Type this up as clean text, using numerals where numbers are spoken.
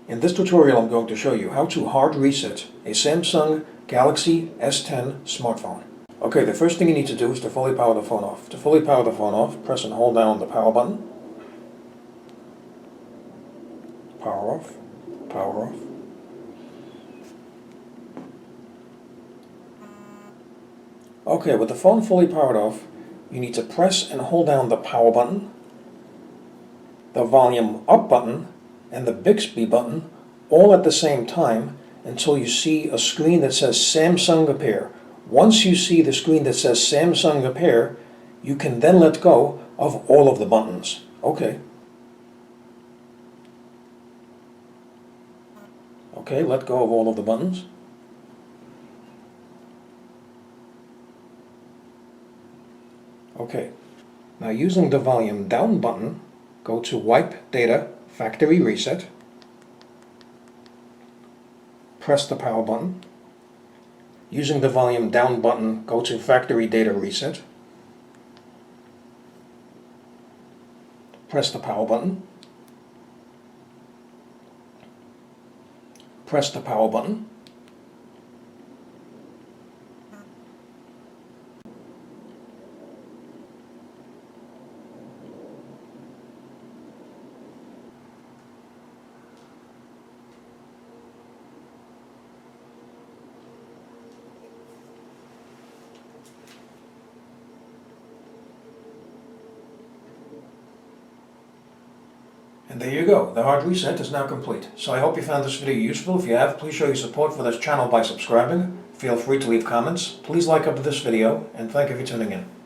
In this tutorial I'm going to show you how to hard reset a Samsung Galaxy S10 smartphone. Okay, the first thing you need to do is to fully power the phone off. To fully power the phone off, press and hold down the power button. Power off, power off. Okay, with the phone fully powered off, you need to press and hold down the power button, the volume up button, and the Bixby button all at the same time until you see a screen that says Samsung appear. Once you see the screen that says Samsung appear, you can then let go of all of the buttons. Okay. Okay, let go of all of the buttons. Okay, now using the volume down button, go to Wipe Data Factory Reset, press the power button. Using the volume down button, go to Factory Data Reset, press the power button, press the power button, and there you go. The hard reset is now complete. So I hope you found this video useful. If you have, please show your support for this channel by subscribing. Feel free to leave comments. Please like up this video, and thank you for tuning in.